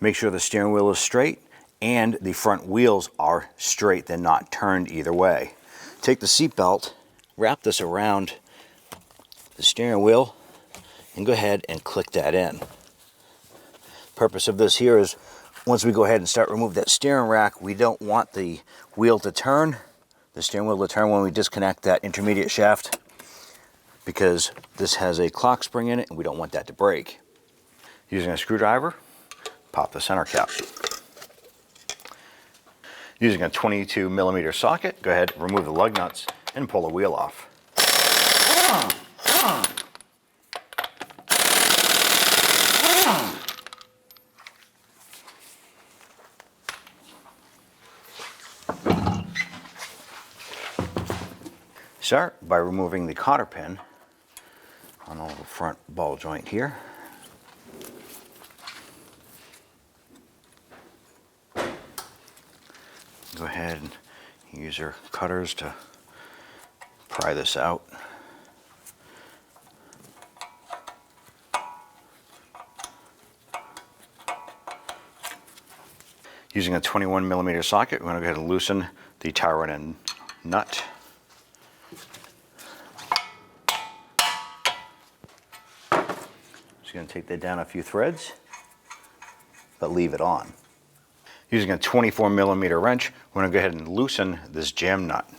Make sure the steering wheel is straight and the front wheels are straight, they're not turned either way. Take the seat belt, wrap this around the steering wheel, and go ahead and click that in. Purpose of this here is once we go ahead and start remove that steering rack, we don't want the wheel to turn, the steering wheel to turn when we disconnect that intermediate shaft, because this has a clock spring in it and we don't want that to break. Using a screwdriver, pop the center cap. Using a 22mm socket, go ahead, remove the lug nuts, and pull the wheel off. Start by removing the cotter pin on the front ball joint here. Go ahead and use your cutters to pry this out. Using a 21mm socket, we're going to go ahead and loosen the tie rod end nut. Just going to take that down a few threads, but leave it on. Using a 24mm wrench, we're going to go ahead and loosen this jam nut.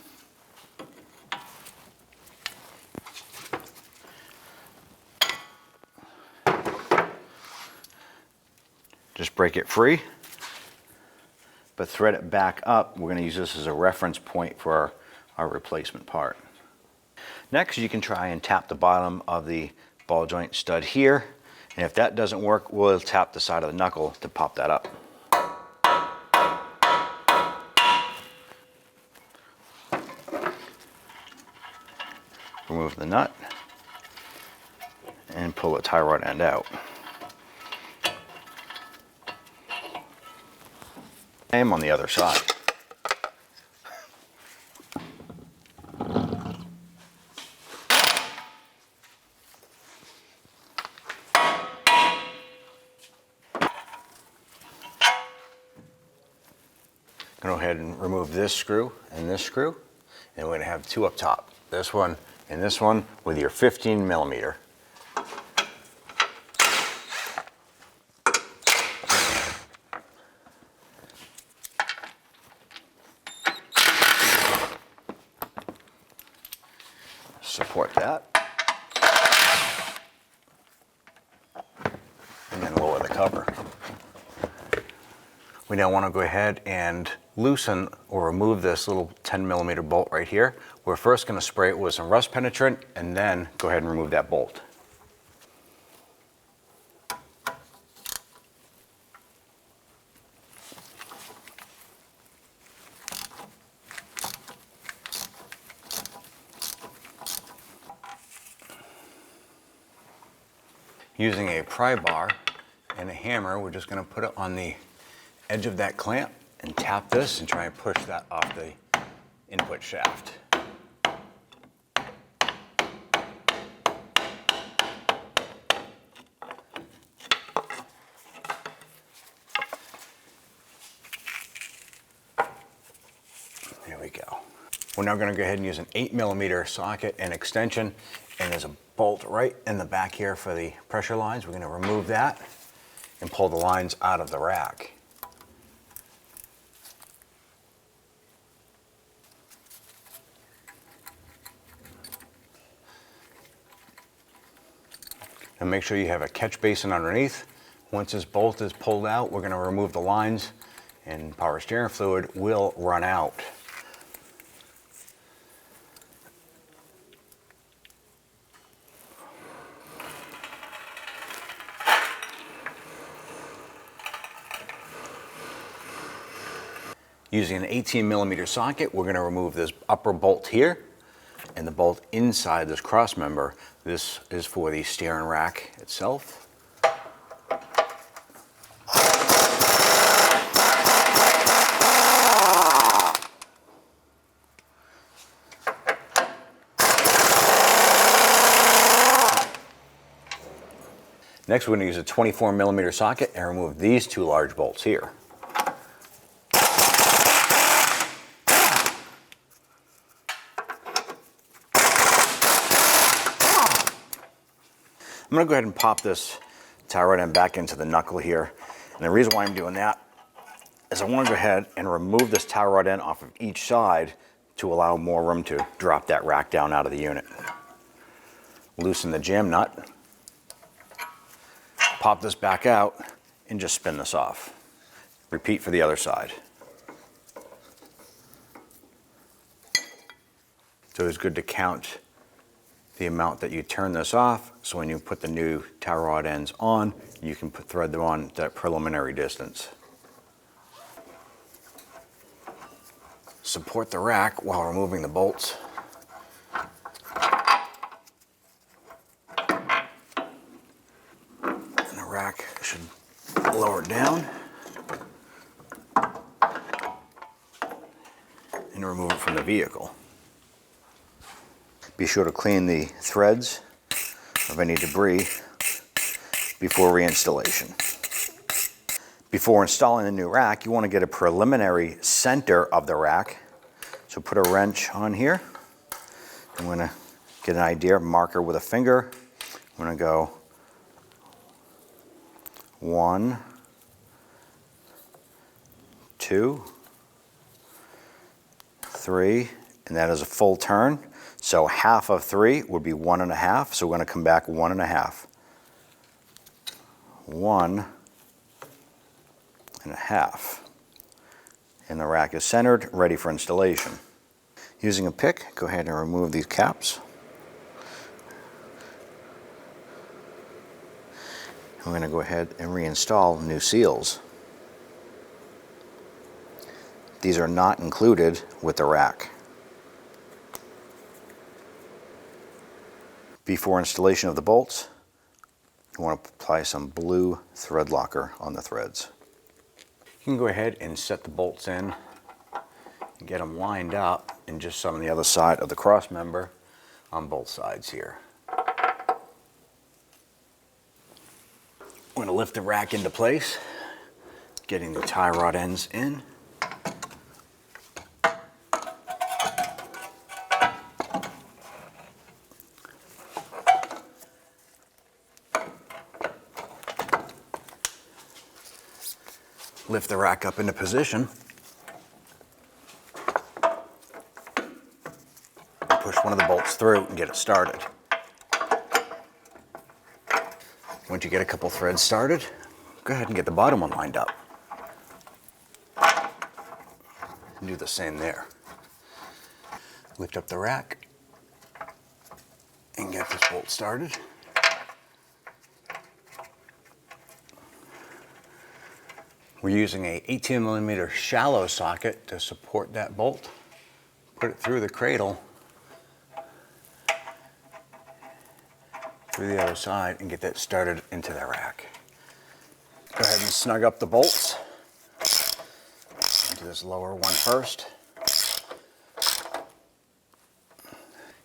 Just break it free, but thread it back up. We're going to use this as a reference point for our replacement part. Next, you can try and tap the bottom of the ball joint stud here, and if that doesn't work, we'll tap the side of the knuckle to pop that up. Remove the nut and pull the tie rod end out. Same on the other side. Go ahead and remove this screw, and we're going to have two up top. This one and this one with your 15mm. Support that. And then lower the cover. We now want to go ahead and loosen or remove this little 10mm bolt right here. We're first going to spray it with some rust penetrant and then go ahead and remove that bolt. Using a pry bar and a hammer, we're just going to put it on the edge of that clamp and tap this and try and push that off the input shaft. There we go. We're now going to go ahead and use an 8mm socket and extension, and there's a bolt right in the back here for the pressure lines. We're going to remove that and pull the lines out of the rack. And make sure you have a catch basin underneath. Once this bolt is pulled out, we're going to remove the lines and power steering fluid will run out. Using an 18mm socket, we're going to remove this upper bolt here and the bolt inside this cross member. This is for the steering rack itself. Next, we're going to use a 24mm socket and remove these two large bolts here. I'm going to go ahead and pop this tie rod end back into the knuckle here. And the reason why I'm doing that is I want to go ahead and remove this tie rod end off of each side to allow more room to drop that rack down out of the unit. Loosen the jam nut, pop this back out, and just spin this off. Repeat for the other side. So it's good to count the amount that you turn this off, so when you put the new tie rod ends on, you can thread them on that preliminary distance. Support the rack while removing the bolts. And the rack should lower down and remove it from the vehicle. Be sure to clean the threads of any debris before reinstallation. Before installing the new rack, you want to get a preliminary center of the rack. So put a wrench on here. I'm going to get an idea, marker with a finger. I'm going to go 1, 2, 3, and that is a full turn. So half of 3 would be 1.5. So we're going to come back 1.5. 1.5. And the rack is centered, ready for installation. Using a pick, go ahead and remove these caps. I'm going to go ahead and reinstall new seals. These are not included with the rack. Before installation of the bolts, you want to apply some blue thread locker on the threads. You can go ahead and set the bolts in and get them lined up and just some on the other side of the cross member on both sides here. We're going to lift the rack into place, getting the tie rod ends in. Lift the rack up into position. Push one of the bolts through and get it started. Once you get a couple threads started, go ahead and get the bottom one lined up. And do the same there. Lift up the rack and get this bolt started. We're using a 18mm shallow socket to support that bolt. Put it through the cradle, through the other side, and get that started into the rack. Go ahead and snug up the bolts. Do this lower one first.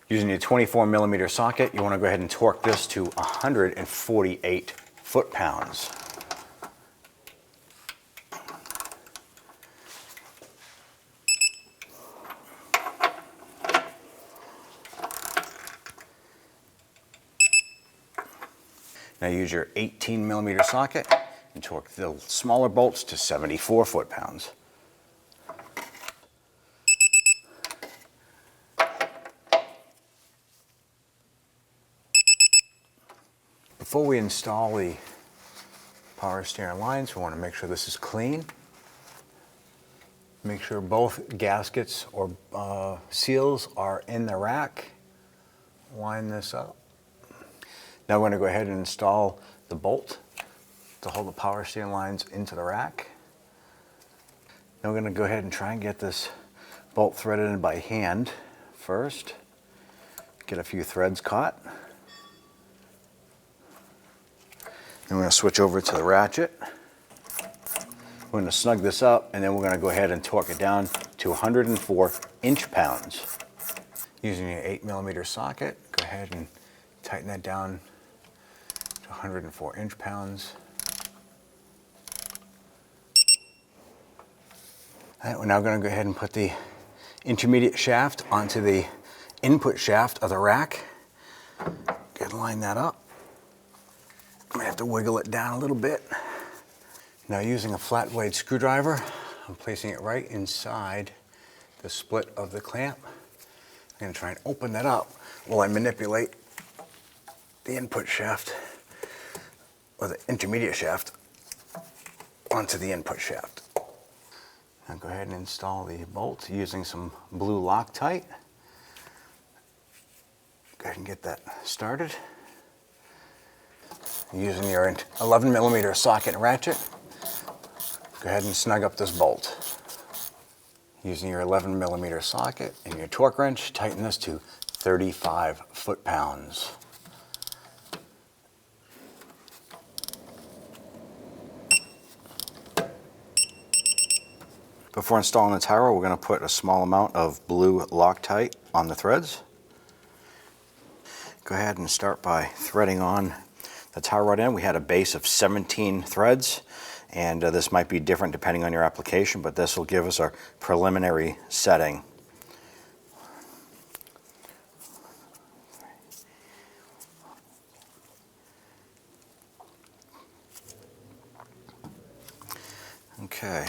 Using a 24mm socket, you want to go ahead and torque this to 148 foot-pounds. Now use your 18mm socket and torque the smaller bolts to 74 foot-pounds. Before we install the power steering lines, we want to make sure this is clean. Make sure both gaskets or seals are in the rack. Line this up. Now we're going to go ahead and install the bolt to hold the power steering lines into the rack. Now we're going to go ahead and try and get this bolt threaded in by hand first. Get a few threads caught. Then we're going to switch over to the ratchet. We're going to snug this up, and then we're going to go ahead and torque it down to 104 inch-pounds. Using an 8mm socket, go ahead and tighten that down to 104 inch-pounds. All right, we're now going to go ahead and put the intermediate shaft onto the input shaft of the rack. Go ahead and line that up. I'm going to have to wiggle it down a little bit. Now, using a flat blade screwdriver, I'm placing it right inside the split of the clamp. I'm going to try and open that up while I manipulate the input shaft, or the intermediate shaft, onto the input shaft. Now go ahead and install the bolt using some blue Loctite. Go ahead and get that started. Using your 11mm socket and ratchet, go ahead and snug up this bolt. Using your 11mm socket and your torque wrench, tighten this to 35 foot-pounds. Before installing the tie rod, we're going to put a small amount of blue Loctite on the threads. Go ahead and start by threading on the tie rod end. We had a base of 17 threads, and this might be different depending on your application, but this will give us our preliminary setting. Okay.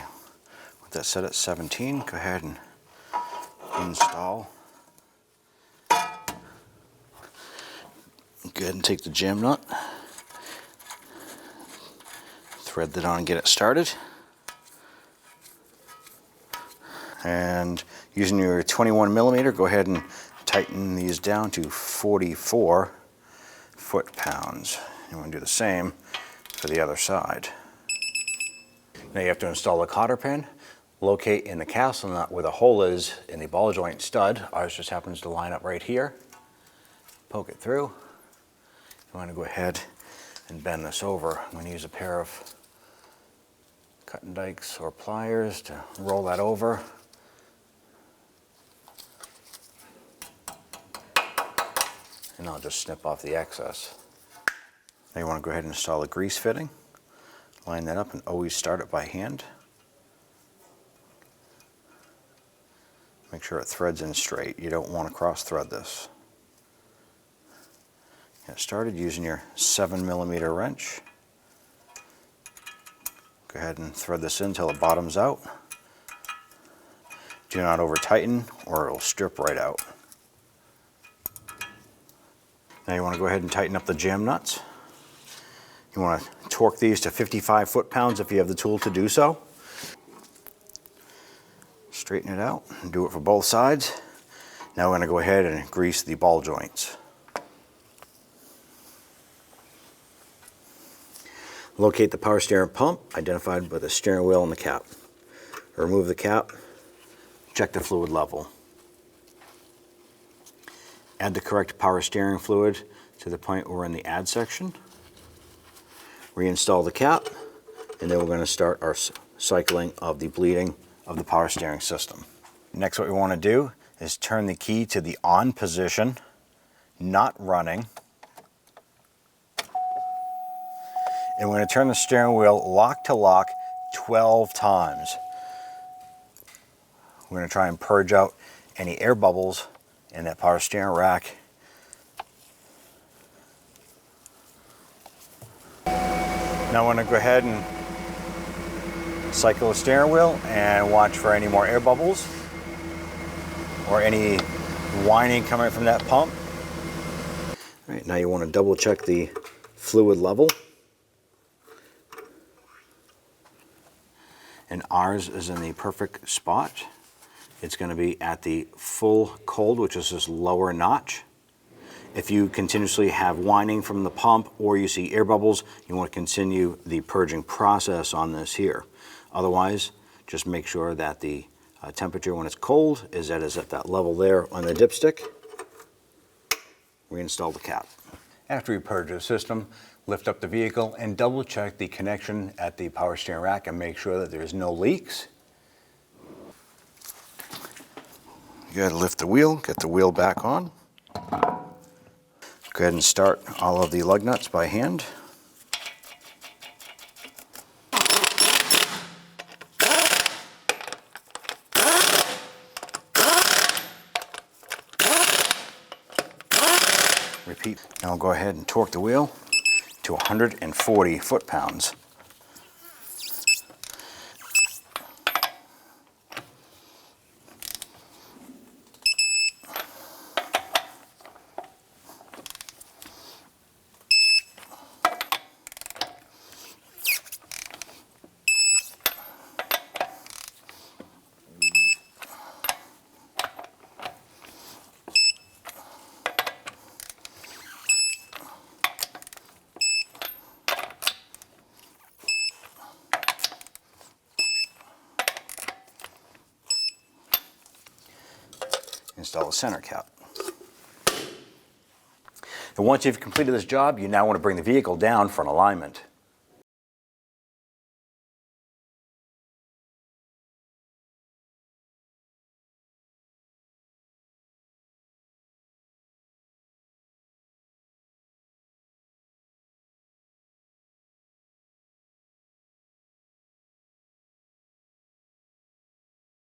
That set at 17, go ahead and install. Go ahead and take the jam nut, thread that on and get it started. And using your 21mm, go ahead and tighten these down to 44 foot-pounds. You want to do the same for the other side. Now you have to install a cotter pin. Locate in the castle nut where the hole is in the ball joint stud. Ours just happens to line up right here. Poke it through. You want to go ahead and bend this over. I'm going to use a pair of cutting dikes or pliers to roll that over. And I'll just snip off the excess. Now you want to go ahead and install a grease fitting. Line that up and always start it by hand. Make sure it threads in straight. You don't want to cross thread this. Get started using your 7mm wrench. Go ahead and thread this in until it bottoms out. Do not over tighten or it will strip right out. Now you want to go ahead and tighten up the jam nuts. You want to torque these to 55 foot-pounds if you have the tool to do so. Straighten it out and do it for both sides. Now we're going to go ahead and grease the ball joints. Locate the power steering pump identified by the steering wheel and the cap. Remove the cap. Check the fluid level. Add the correct power steering fluid to the point where we're in the add section. Reinstall the cap, and then we're going to start our cycling of the bleeding of the power steering system. Next, what we want to do is turn the key to the on position, not running. And we're going to turn the steering wheel lock to lock 12 times. We're going to try and purge out any air bubbles in that power steering rack. Now I'm going to go ahead and cycle the steering wheel and watch for any more air bubbles or any whining coming from that pump. All right, now you want to double check the fluid level. And ours is in the perfect spot. It's going to be at the full cold, which is this lower notch. If you continuously have whining from the pump or you see air bubbles, you want to continue the purging process on this here. Otherwise, just make sure that the temperature when it's cold is at that level there on the dipstick. Reinstall the cap. After we purge the system, lift up the vehicle and double check the connection at the power steering rack and make sure that there's no leaks. You gotta lift the wheel, get the wheel back on. Go ahead and start all of the lug nuts by hand. Repeat. Now we'll go ahead and torque the wheel to 140 foot-pounds. Install the center cap. And once you've completed this job, you now want to bring the vehicle down for an alignment.